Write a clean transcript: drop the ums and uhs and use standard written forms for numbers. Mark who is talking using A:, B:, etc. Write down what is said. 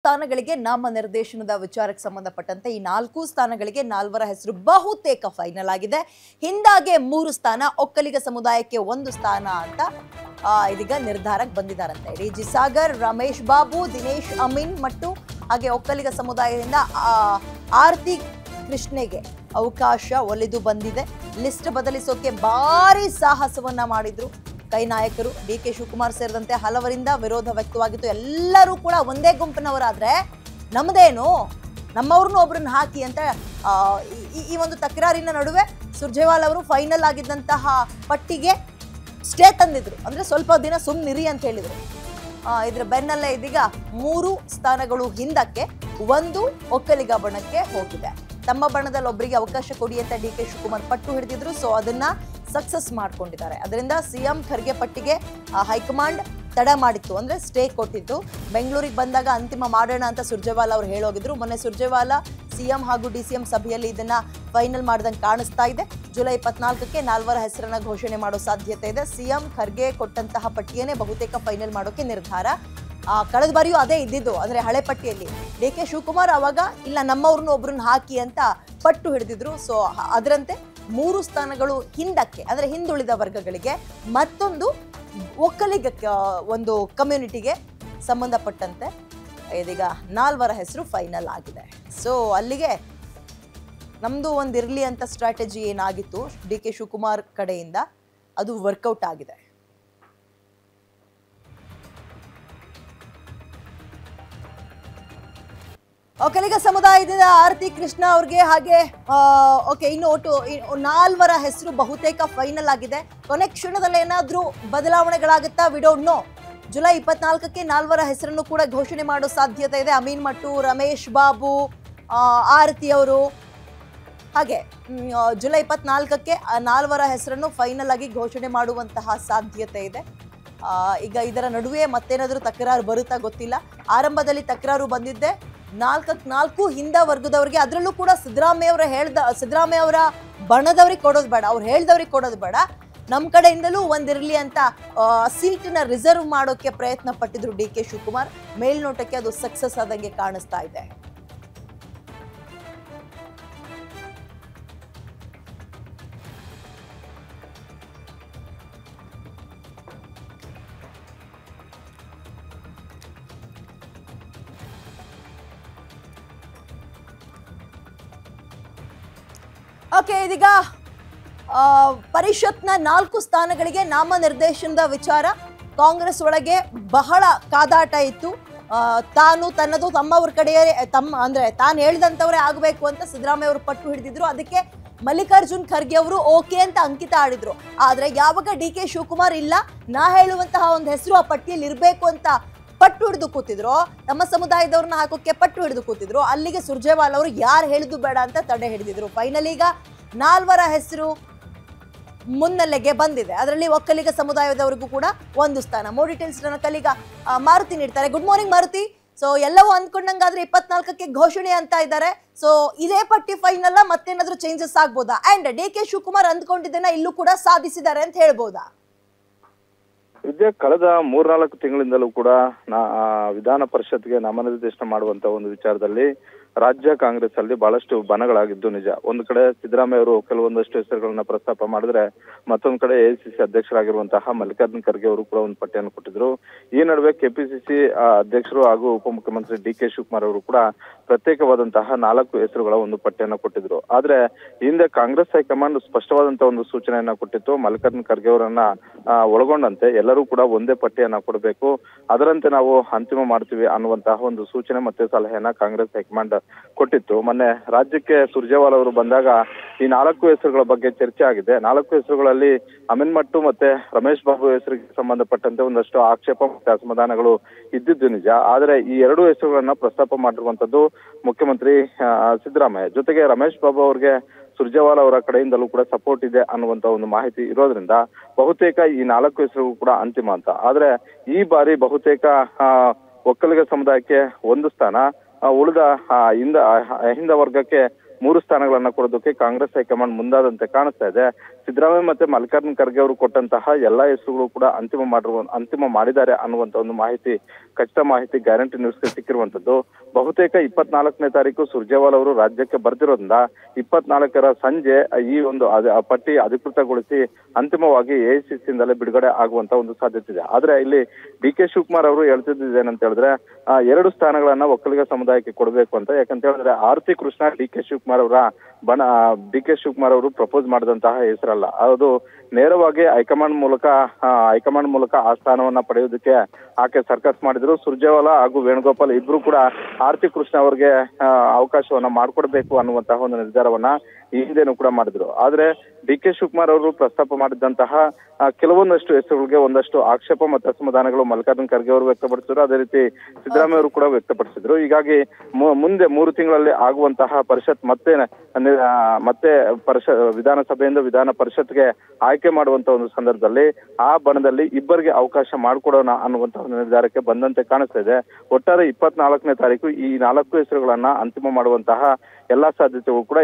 A: ಸ್ಥಾನಗಳಿಗೆ ನಾಮನಿರ್ದೇಶನದ ವಿಚಾರಕ್ಕೆ ಸಂಬಂಧಪಟ್ಟಂತೆ ಈ 4 ಸ್ಥಾನಗಳಿಗೆ 4 ಹೆಸರು ಬಹುತೇಕ ಫೈನಲ್ ಆಗಿದೆ. ಹಿಂದಾಗೆ 3 ಸ್ಥಾನ, ಒಕ್ಕಲಿಗ ಸಮುದಾಯಕ್ಕೆ 1 ಸ್ಥಾನ ಅಂತ ಇದೀಗ ನಿರ್ಧಾರಕ್ಕೆ ಬಂದಿದ್ದಾರಂತೆ. ಡಿ.ಜಿ. ಸಾಗರ್, ರಮೇಶ್ ಬಾಬು, ದಿನೇಶ್ ಅಮೀನ್ ಮತ್ತು ಹಾಗೆ ಒಕ್ಕಲಿಗ ಸಮುದಾಯದಿಂದ ಆರತಿ ಕೃಷ್ಣೆಗೆ ಅವಕಾಶ ಒಲಿದು ಬಂದಿದೆ. ಲಿಸ್ಟ್ ಬದಲಿಸೋಕೆ ಭಾರಿ ಸಾಹಸವನ್ನ ಮಾಡಿದ್ರು ಕೈ ನಾಯಕರು. ಡಿ.ಕೆ. ಶಿವಕುಮಾರ್ ಸೇರಿದಂತೆ ಹಲವರಿಂದ ವಿರೋಧ ವ್ಯಕ್ತವಾಗಿತ್ತು. ಎಲ್ಲರೂ ಕೂಡ ಒಂದೇ ಗುಂಪಿನವರಾದ್ರೆ ನಮ್ದೇನು, ನಮ್ಮವ್ರನ್ನ ಒಬ್ರನ್ನ ಹಾಕಿ ಅಂತ ಈ ಒಂದು ತಕರಾರಿನ ನಡುವೆ ಸುರ್ಜೇವಾಲಾ ಅವರು ಫೈನಲ್ ಆಗಿದ್ದಂತಹ ಪಟ್ಟಿಗೆ ಸ್ಟೇ ತಂದಿದ್ರು. ಅಂದ್ರೆ ಸ್ವಲ್ಪ ದಿನ ಸುಮ್ಮನಿರಿ ಅಂತ ಹೇಳಿದ್ರು. ಇದ್ರ ಬೆನ್ನಲ್ಲೇ ಇದೀಗ 3 ಸ್ಥಾನಗಳು ಹಿಂದಕ್ಕೆ, 1 ಒಕ್ಕಲಿಗ ಬಣಕ್ಕೆ ಹೋಗಿದೆ. ತಮ್ಮ ಬಣದಲ್ಲಿ ಒಬ್ಬರಿಗೆ ಅವಕಾಶ ಕೊಡಿ ಅಂತ ಡಿ.ಕೆ. ಶಿವಕುಮಾರ್ ಪಟ್ಟು ಹಿಡಿದಿದ್ರು. ಸೊ ಅದನ್ನ ಸಕ್ಸಸ್ ಮಾಡ್ಕೊಂಡಿದ್ದಾರೆ. ಅದರಿಂದ ಸಿಎಂ ಖರ್ಗೆ ಪಟ್ಟಿಗೆ ಹೈಕಮಾಂಡ್ ತಡ ಮಾಡಿತ್ತು, ಅಂದ್ರೆ ಸ್ಟೇ ಕೊಟ್ಟಿತ್ತು. ಬೆಂಗಳೂರಿಗೆ ಬಂದಾಗ ಅಂತಿಮ ಮಾಡೋಣ ಅಂತ ಸುರ್ಜೇವಾಲಾ ಅವರು ಹೇಳೋಗಿದ್ರು. ಮೊನ್ನೆ ಸುರ್ಜೇವಾಲಾ ಸಿಎಂ ಹಾಗೂ ಡಿಸಿಎಂ ಸಭೆಯಲ್ಲಿ ಇದನ್ನ ಫೈನಲ್ ಮಾಡ್ದಂಗೆ ಕಾಣಿಸ್ತಾ ಇದೆ. ಜುಲೈ 24ಕ್ಕೆ 4 ಹೆಸರನ್ನ ಘೋಷಣೆ ಮಾಡೋ ಸಾಧ್ಯತೆ ಇದೆ. ಸಿಎಂ ಖರ್ಗೆ ಕೊಟ್ಟಂತಹ ಪಟ್ಟಿಯನ್ನೇ ಬಹುತೇಕ ಫೈನಲ್ ಮಾಡೋಕೆ ನಿರ್ಧಾರ. ಕಳೆದ ಬಾರಿಯೂ ಅದೇ ಇದ್ದಿದ್ದು, ಅಂದ್ರೆ ಹಳೆ ಪಟ್ಟಿಯಲ್ಲಿ ಡಿ.ಕೆ. ಶಿವಕುಮಾರ್ ಅವಾಗ ಇಲ್ಲ ನಮ್ಮವ್ರನ್ನ ಒಬ್ರನ್ನ ಹಾಕಿ ಅಂತ ಪಟ್ಟು ಹಿಡಿದಿದ್ರು. ಸೊ ಅದರಂತೆ 3 ಸ್ಥಾನಗಳು ಹಿಂದಕ್ಕೆ, ಅಂದ್ರೆ ಹಿಂದುಳಿದ ವರ್ಗಗಳಿಗೆ, ಮತ್ತೊಂದು ಒಕ್ಕಲಿಗ ಒಂದು ಕಮ್ಯುನಿಟಿಗೆ ಸಂಬಂಧಪಟ್ಟಂತೆ ಇದೀಗ 4 ಹೆಸರು ಫೈನಲ್ ಆಗಿದೆ. ಸೊ ಅಲ್ಲಿಗೆ ನಮ್ದು ಒಂದು ಇರ್ಲಿ ಅಂತ ಸ್ಟ್ರಾಟಜಿ ಏನಾಗಿತ್ತು ಡಿ.ಕೆ. ಶಿವಕುಮಾರ್ ಕಡೆಯಿಂದ, ಅದು ವರ್ಕೌಟ್ ಆಗಿದೆ. ಒಕ್ಕಲಿಗ ಸಮುದಾಯದಿಂದ ಆರತಿ ಕೃಷ್ಣ ಅವ್ರಿಗೆ ಹಾಗೆ ಇನ್ನು ಒಟ್ಟು 4 ಹೆಸರು ಬಹುತೇಕ ಫೈನಲ್ ಆಗಿದೆ. ಕೊನೆ ಕ್ಷಣದಲ್ಲಿ ಏನಾದ್ರೂ ಬದಲಾವಣೆಗಳಾಗುತ್ತಾ, ವಿ ಡೋಂಟ್ ನೋ. ಜುಲೈ 24ಕ್ಕೆ 4 ಹೆಸರನ್ನು ಕೂಡ ಘೋಷಣೆ ಮಾಡೋ ಸಾಧ್ಯತೆ ಇದೆ. ಅಮೀನ್ ಮಟ್ಟು, ರಮೇಶ್ ಬಾಬು, ಆರತಿ ಅವರು, ಹಾಗೆ ಜುಲೈ 24ಕ್ಕೆ 4 ಹೆಸರನ್ನು ಫೈನಲ್ ಆಗಿ ಘೋಷಣೆ ಮಾಡುವಂತಹ ಸಾಧ್ಯತೆ ಇದೆ. ಈಗ ಇದರ ನಡುವೆ ಮತ್ತೇನಾದ್ರೂ ತಕರಾರು ಬರುತ್ತಾ ಗೊತ್ತಿಲ್ಲ. ಆರಂಭದಲ್ಲಿ ತಕರಾರು ಬಂದಿದ್ದೆ 4 ಹಿಂದ ವರ್ಗದವರಿಗೆ, ಅದರಲ್ಲೂ ಕೂಡ ಸಿದ್ದರಾಮಯ್ಯ ಅವರ ಬಣದವ್ರಿಗೆ ಕೊಡೋದು ಬೇಡ, ಅವ್ರು ಹೇಳ್ದವ್ರಿಗೆ ಕೊಡೋದು ಬೇಡ, ನಮ್ಮ ಕಡೆಯಿಂದಲೂ ಒಂದಿರಲಿ ಅಂತ ಸೀಟನ್ನ ರಿಸರ್ವ್ ಮಾಡೋಕೆ ಪ್ರಯತ್ನ ಪಟ್ಟಿದ್ರು ಡಿ.ಕೆ. ಶಿವಕುಮಾರ್. ಮೇಲ್ನೋಟಕ್ಕೆ ಅದು ಸಕ್ಸಸ್ ಆದಂಗೆ ಕಾಣಿಸ್ತಾ ಇದೆ. ಓಕೆ, ಇದೀಗ ಪರಿಷತ್ನ 4 ಸ್ಥಾನಗಳಿಗೆ ನಾಮನಿರ್ದೇಶನದ ವಿಚಾರ ಕಾಂಗ್ರೆಸ್ ಒಳಗೆ ಬಹಳ ಕಾದಾಟ ಇತ್ತು. ತನ್ನದು ತಮ್ಮವ್ರ ಕಡೆಯೇ ಅಂದ್ರೆ ತಾನು ಹೇಳಿದಂಥವರೇ ಆಗಬೇಕು ಅಂತ ಸಿದ್ದರಾಮಯ್ಯ ಅವರು ಪಟ್ಟು ಹಿಡಿದಿದ್ರು. ಅದಕ್ಕೆ ಮಲ್ಲಿಕಾರ್ಜುನ್ ಖರ್ಗೆ ಅವರು ಓಕೆ ಅಂತ ಅಂಕಿತ ಆಡಿದ್ರು. ಆದ್ರೆ ಯಾವಾಗ ಡಿ.ಕೆ. ಶಿವಕುಮಾರ್ ಇಲ್ಲ, ನಾ ಹೇಳುವಂತಹ ಒಂದು ಹೆಸರು ಆ ಪಟ್ಟಿಯಲ್ಲಿ ಇರಬೇಕು ಅಂತ ಪಟ್ಟು ಹಿಡಿದು ಕೂತಿದ್ರು, ತಮ್ಮ ಸಮುದಾಯದವ್ರನ್ನ ಹಾಕೋಕೆ ಪಟ್ಟು ಹಿಡಿದು ಕೂತಿದ್ರು, ಅಲ್ಲಿಗೆ ಸುರ್ಜೇವಾಲಾ ಅವರು ಯಾರು ಹೇಳಿದ್ದು ಬೇಡ ಅಂತ ತಡೆ ಹಿಡಿದಿದ್ರು. ಫೈನಲ್ ಈಗ 4 ಹೆಸರು ಮುನ್ನೆಲೆಗೆ ಬಂದಿದೆ. ಅದರಲ್ಲಿ ಒಕ್ಕಲಿಗ ಸಮುದಾಯದವರಿಗೂ ಕೂಡ 1 ಸ್ಥಾನ. ಮೋರ್ ಡೀಟೇಲ್ಸ್ ನನ್ನ ಕಲಿಗ ಮಾರುತಿ ನೀಡ್ತಾರೆ. Good morning Maruti. ಸೊ ಎಲ್ಲವೂ ಅಂದ್ಕೊಂಡಂಗಾದ್ರೆ 24ಕ್ಕೆ ಘೋಷಣೆ ಅಂತ ಇದ್ದಾರೆ. ಸೊ ಇದೇ ಪಟ್ಟಿ ಫೈನಲ್, ಮತ್ತೇನಾದ್ರೂ ಚೇಂಜಸ್ ಆಗ್ಬೋದಾ? ಅಂಡ್ ಡಿ.ಕೆ. ಶಿವಕುಮಾರ್ ಅಂದ್ಕೊಂಡಿದ್ದನ್ನ ಇಲ್ಲೂ ಕೂಡ ಸಾಧಿಸಿದ್ದಾರೆ ಅಂತ ಹೇಳ್ಬೋದಾ?
B: ಇದೇ ಕಳೆದ 3-4 ತಿಂಗಳಿಂದಲೂ ಕೂಡ ವಿಧಾನ ಪರಿಷತ್ಗೆ ನಾಮನಿರ್ದೇಶನ ಮಾಡುವಂತ ಒಂದು ವಿಚಾರದಲ್ಲಿ ರಾಜ್ಯ ಕಾಂಗ್ರೆಸ್ ಅಲ್ಲಿ ಬಹಳಷ್ಟು ಬಣಗಳಾಗಿದ್ದು ನಿಜ. ಒಂದು ಕಡೆ ಸಿದ್ದರಾಮಯ್ಯ ಅವರು ಕೆಲವೊಂದಷ್ಟು ಹೆಸರುಗಳನ್ನ ಪ್ರಸ್ತಾಪ ಮಾಡಿದ್ರೆ, ಮತ್ತೊಂದು ಕಡೆ ಎಐಸಿಸಿ ಅಧ್ಯಕ್ಷರಾಗಿರುವಂತಹ ಮಲ್ಲಿಕಾರ್ಜುನ್ ಖರ್ಗೆ ಅವರು ಕೂಡ ಒಂದು ಪಟ್ಟಿಯನ್ನು ಕೊಟ್ಟಿದ್ರು. ಈ ನಡುವೆ ಕೆಪಿಸಿಸಿ ಅಧ್ಯಕ್ಷರು ಹಾಗೂ ಉಪಮುಖ್ಯಮಂತ್ರಿ ಡಿ.ಕೆ. ಶಿವಕುಮಾರ್ ಅವರು ಕೂಡ ಪ್ರತ್ಯೇಕವಾದಂತಹ 4 ಹೆಸರುಗಳ ಒಂದು ಪಟ್ಟಿಯನ್ನು ಕೊಟ್ಟಿದ್ರು. ಆದ್ರೆ ಹಿಂದೆ ಕಾಂಗ್ರೆಸ್ ಹೈಕಮಾಂಡ್ ಸ್ಪಷ್ಟವಾದಂತಹ ಒಂದು ಸೂಚನೆಯನ್ನ ಕೊಟ್ಟಿತ್ತು. ಮಲ್ಲಿಕಾರ್ಜುನ್ ಖರ್ಗೆ ಅವರನ್ನ ಒಳಗೊಂಡಂತೆ ಎಲ್ಲರೂ ಕೂಡ ಒಂದೇ ಪಟ್ಟಿಯನ್ನ ಕೊಡಬೇಕು, ಅದರಂತೆ ನಾವು ಅಂತಿಮ ಮಾಡ್ತೀವಿ ಅನ್ನುವಂತಹ ಒಂದು ಸೂಚನೆ ಮತ್ತೆ ಸಲಹೆಯನ್ನ ಕಾಂಗ್ರೆಸ್ ಹೈಕಮಾಂಡ್ ಕೊಟ್ಟಿತ್ತು. ಮೊನ್ನೆ ರಾಜ್ಯಕ್ಕೆ ಸುರ್ಜೇವಾಲಾ ಅವರು ಬಂದಾಗ ಈ 4 ಹೆಸರುಗಳ ಬಗ್ಗೆ ಚರ್ಚೆ ಆಗಿದೆ. 4 ಹೆಸರುಗಳಲ್ಲಿ ಅಮೀನ್ ಮಟ್ಟು ಮತ್ತೆ ರಮೇಶ್ ಬಾಬು ಹೆಸರಿಗೆ ಸಂಬಂಧಪಟ್ಟಂತೆ ಒಂದಷ್ಟು ಆಕ್ಷೇಪ ಮತ್ತೆ ಅಸಮಾಧಾನಗಳು ಇದ್ದಿದ್ದು ನಿಜ. ಆದ್ರೆ ಈ 2 ಹೆಸರುಗಳನ್ನ ಪ್ರಸ್ತಾಪ ಮಾಡಿರುವಂತದ್ದು ಮುಖ್ಯಮಂತ್ರಿ ಸಿದ್ದರಾಮಯ್ಯ. ಜೊತೆಗೆ ರಮೇಶ್ ಬಾಬು ಅವರಿಗೆ ಸುರ್ಜೇವಾಲಾ ಅವರ ಕಡೆಯಿಂದಲೂ ಕೂಡ ಸಪೋರ್ಟ್ ಇದೆ ಅನ್ನುವಂತ ಒಂದು ಮಾಹಿತಿ ಇರೋದ್ರಿಂದ ಬಹುತೇಕ ಈ 4 ಹೆಸರು ಕೂಡ ಅಂತಿಮ ಅಂತ. ಆದ್ರೆ ಈ ಬಾರಿ ಬಹುತೇಕ ಒಕ್ಕಲಿಗ ಸಮುದಾಯಕ್ಕೆ 1 ಸ್ಥಾನ, ಉಳಿದ ಹಿಂದ ವರ್ಗಕ್ಕೆ 3 ಸ್ಥಾನಗಳನ್ನ ಕೊಡೋದಕ್ಕೆ ಕಾಂಗ್ರೆಸ್ ಹೈಕಮಾಂಡ್ ಮುಂದಾದಂತೆ ಕಾಣಿಸ್ತಾ ಇದೆ. ಸಿದ್ದರಾಮಯ್ಯ ಮತ್ತೆ ಮಲ್ಲಿಕಾರ್ಜುನ್ ಖರ್ಗೆ ಅವರು ಕೊಟ್ಟಂತಹ ಎಲ್ಲಾ ಹೆಸರುಗಳು ಕೂಡ ಅಂತಿಮ ಮಾಡಿದ್ದಾರೆ ಅನ್ನುವಂತ ಒಂದು ಮಾಹಿತಿ, ಖಚಿತ ಮಾಹಿತಿ ಗ್ಯಾರಂಟಿ ನ್ಯೂಸ್ಗೆ ಸಿಕ್ಕಿರುವಂತದ್ದು. ಬಹುತೇಕ 24ನೇ ತಾರೀಕು ಸುರ್ಜೇವಾಲಾ ಅವರು ರಾಜ್ಯಕ್ಕೆ ಬರ್ತಿರೋದ್ರಿಂದ 24ರ ಸಂಜೆ ಈ ಒಂದು ಪಟ್ಟಿ ಅಧಿಕೃತಗೊಳಿಸಿ ಅಂತಿಮವಾಗಿ ಎಐಸಿಸಿಯಿಂದಲೇ ಬಿಡುಗಡೆ ಆಗುವಂತ ಒಂದು ಸಾಧ್ಯತೆ ಇದೆ. ಆದ್ರೆ ಇಲ್ಲಿ ಡಿ ಕೆ ಶಿವಕುಮಾರ್ ಅವರು ಹೇಳ್ತಿದ್ದೇನಂತ ಹೇಳಿದ್ರೆ 2 ಸ್ಥಾನಗಳನ್ನ ಒಕ್ಕಲಿಗ ಸಮುದಾಯಕ್ಕೆ ಕೊಡಬೇಕು ಅಂತ. ಯಾಕಂತ ಹೇಳಿದ್ರೆ ಆರತಿ ಕೃಷ್ಣ ಡಿ ಕೆ ಶಿವಕುಮಾರ್ ಅವರು ಪ್ರಪೋಸ್ ಮಾಡಿದಂತಹ ಹೆಸರಲ್ಲ, ಅದು ನೇರವಾಗಿ ಹೈಕಮಾಂಡ್ ಮೂಲಕ ಆ ಸ್ಥಾನವನ್ನ ಪಡೆಯುವುದಕ್ಕೆ ಆಕೆ ಸರ್ಕಸ್ ಮಾಡಿದ್ರು. ಸುರ್ಜೇವಾಲಾ ಹಾಗೂ ವೇಣುಗೋಪಾಲ್ ಇಬ್ರು ಕೂಡ ಆರತಿ ಕೃಷ್ಣ ಅವರಿಗೆ ಅವಕಾಶವನ್ನ ಮಾಡಿಕೊಡ್ಬೇಕು ಅನ್ನುವಂತಹ ಒಂದು ನಿರ್ಧಾರವನ್ನ ಈ ಹಿಂದೆನೂ ಕೂಡ ಮಾಡಿದ್ರು. ಆದ್ರೆ ಡಿ ಕೆ ಶಿವಕುಮಾರ್ ಅವರು ಪ್ರಸ್ತಾಪ ಮಾಡಿದಂತಹ ಕೆಲವೊಂದಷ್ಟು ಹೆಸರುಗಳಿಗೆ ಒಂದಷ್ಟು ಆಕ್ಷೇಪ ಮತ್ತು ಅಸಮಾಧಾನಗಳು ಮಲ್ಲಿಕಾರ್ಜುನ್ ಖರ್ಗೆ ಅವರು ವ್ಯಕ್ತಪಡಿಸಿದ್ರು, ಅದೇ ರೀತಿ ಸಿದ್ದರಾಮಯ್ಯ ಅವರು ಕೂಡ ವ್ಯಕ್ತಪಡಿಸಿದ್ರು. ಹೀಗಾಗಿ ಮುಂದೆ 3 ತಿಂಗಳಲ್ಲಿ ಆಗುವಂತಹ ಪರಿಷತ್ ಮತ್ತೆ ವಿಧಾನಸಭೆಯಿಂದ ವಿಧಾನ ಪರಿಷತ್ಗೆ ಆಯ್ಕೆ ಮಾಡುವಂತ ಒಂದು ಸಂದರ್ಭದಲ್ಲಿ ಆ ಬಣದಲ್ಲಿ ಇಬ್ಬರಿಗೆ ಅವಕಾಶ ಮಾಡಿಕೊಡೋಣ ಅನ್ನುವಂತ ಒಂದು ನಿರ್ಧಾರಕ್ಕೆ ಬಂದಂತೆ ಕಾಣಿಸ್ತಾ ಇದೆ. ಒಟ್ಟಾರೆ 24ನೇ ತಾರೀಕು ಈ 4 ಹೆಸರುಗಳನ್ನ ಅಂತಿಮ ಮಾಡುವಂತಹ ಎಲ್ಲಾ ಸಾಧ್ಯತೆಗಳು ಕೂಡ